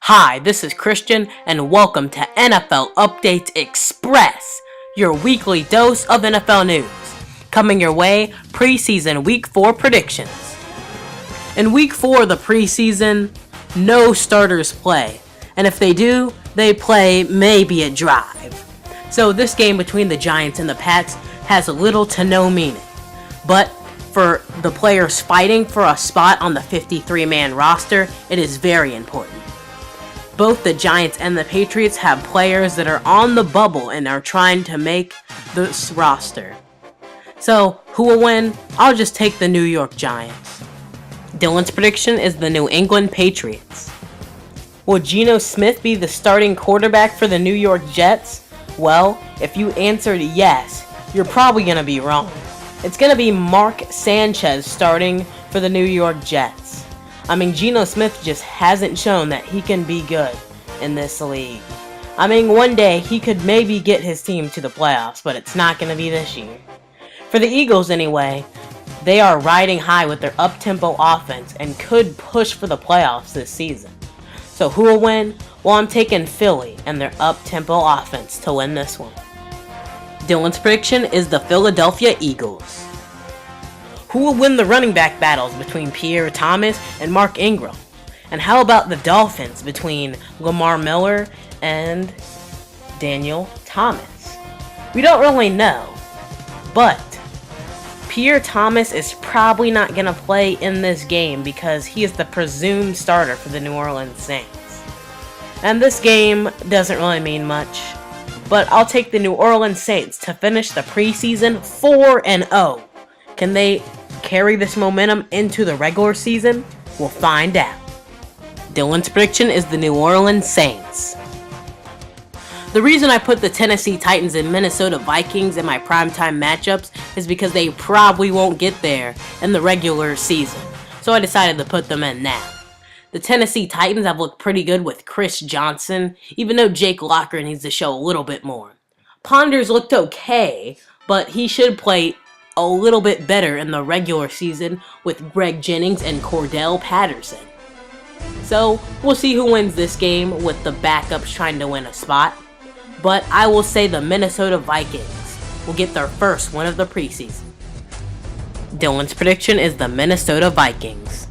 Hi, this is Christian, and welcome to NFL Updates Express, your weekly dose of NFL news. Coming your way, preseason Week 4 predictions. In Week 4 of the preseason, no starters play, and if they do, they play maybe a drive. So this game between the Giants and the Pats has little to no meaning. But for the players fighting for a spot on the 53-man roster, it is very important. Both the Giants and the Patriots have players that are on the bubble and are trying to make this roster. So, who will win? I'll just take the New York Giants. Dylan's prediction is the New England Patriots. Will Geno Smith be the starting quarterback for the New York Jets? Well, if you answered yes, you're probably going to be wrong. It's going to be Mark Sanchez starting for the New York Jets. Geno Smith just hasn't shown that he can be good in this league. One day he could maybe get his team to the playoffs, but it's not going to be this year. For the Eagles anyway, they are riding high with their up-tempo offense and could push for the playoffs this season. So who will win? Well, I'm taking Philly and their up-tempo offense to win this one. Dylan's prediction is the Philadelphia Eagles. Who will win the running back battles between Pierre Thomas and Mark Ingram? And how about the Dolphins between Lamar Miller and Daniel Thomas? We don't really know, but Pierre Thomas is probably not going to play in this game because he is the presumed starter for the New Orleans Saints. And this game doesn't really mean much, but I'll take the New Orleans Saints to finish the preseason 4-0. Can they carry this momentum into the regular season? We'll find out. Dylan's prediction is the New Orleans Saints. The reason I put the Tennessee Titans and Minnesota Vikings in my primetime matchups is because they probably won't get there in the regular season, so I decided to put them in now. The Tennessee Titans have looked pretty good with Chris Johnson, even though Jake Locker needs to show a little bit more. Ponders looked okay, but he should play a little bit better in the regular season with Greg Jennings and Cordell Patterson. So, we'll see who wins this game with the backups trying to win a spot. But I will say the Minnesota Vikings will get their first win of the preseason. Dylan's prediction is the Minnesota Vikings.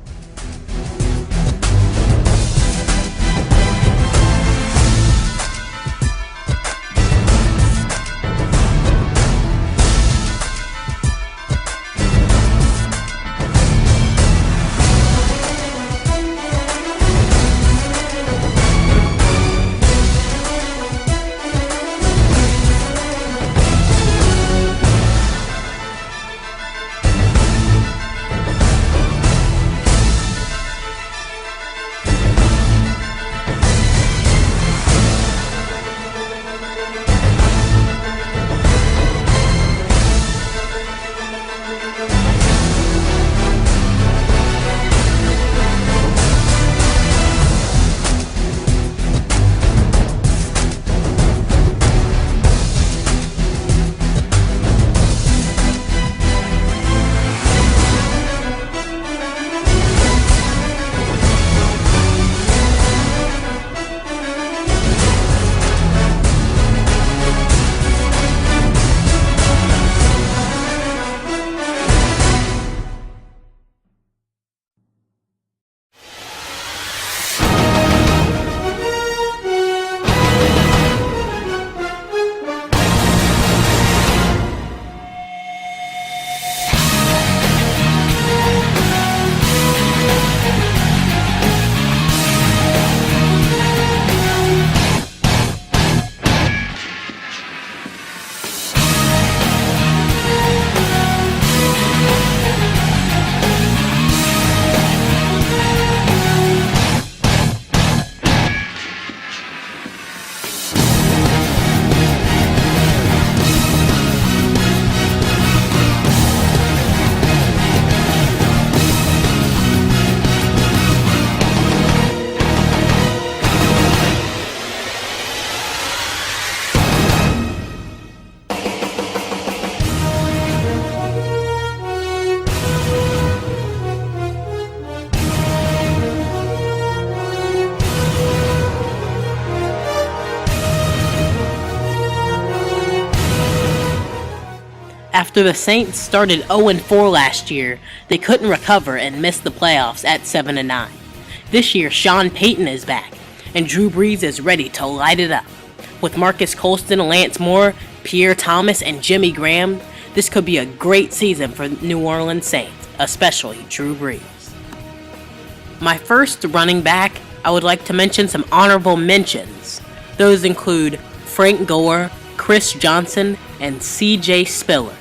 After the Saints started 0-4 last year, they couldn't recover and missed the playoffs at 7-9. This year, Sean Payton is back, and Drew Brees is ready to light it up. With Marcus Colston, Lance Moore, Pierre Thomas, and Jimmy Graham, this could be a great season for New Orleans Saints, especially Drew Brees. My first running back, I would like to mention some honorable mentions. Those include Frank Gore, Chris Johnson, and C.J. Spiller.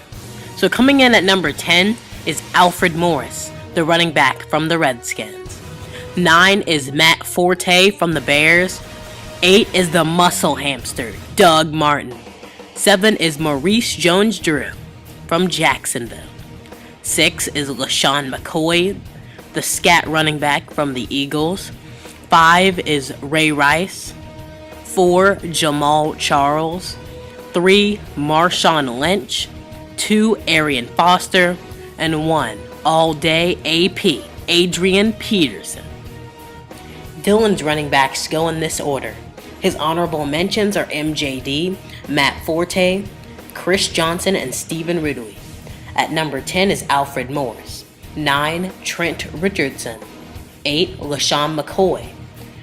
So coming in at number 10 is Alfred Morris, the running back from the Redskins. 9 is Matt Forte from the Bears. 8 is the muscle hamster, Doug Martin. 7 is Maurice Jones-Drew from Jacksonville. 6 is LaShawn McCoy, the scat running back from the Eagles. 5 is Ray Rice. 4, Jamal Charles. 3, Marshawn Lynch. 2, Arian Foster. And 1, all-day AP, Adrian Peterson. Dylan's running backs go in this order. His honorable mentions are MJD, Matt Forte, Chris Johnson, and Stephen Ridley. At number 10 is Alfred Morris. 9, Trent Richardson. 8, LaShawn McCoy.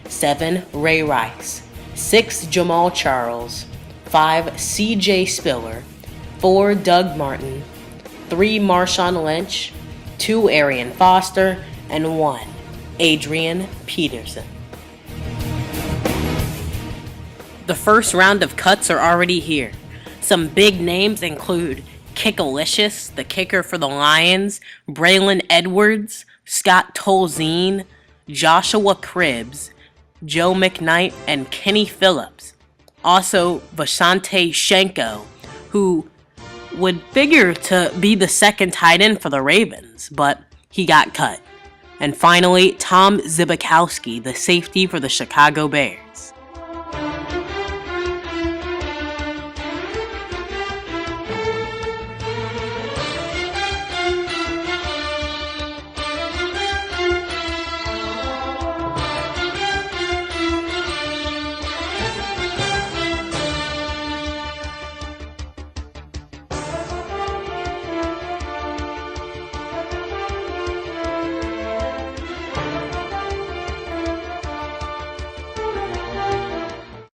7, Ray Rice. 6, Jamal Charles. 5, C.J. Spiller. 4, Doug Martin. 3, Marshawn Lynch. 2, Arian Foster. And 1, Adrian Peterson. The first round of cuts are already here. Some big names include Kickalicious, the kicker for the Lions, Braylon Edwards, Scott Tolzien, Joshua Cribbs, Joe McKnight, and Kenny Phillips. Also, Vashante Shenko, who would figure to be the second tight end for the Ravens, but he got cut. And finally, Tom Zbikowski, the safety for the Chicago Bears.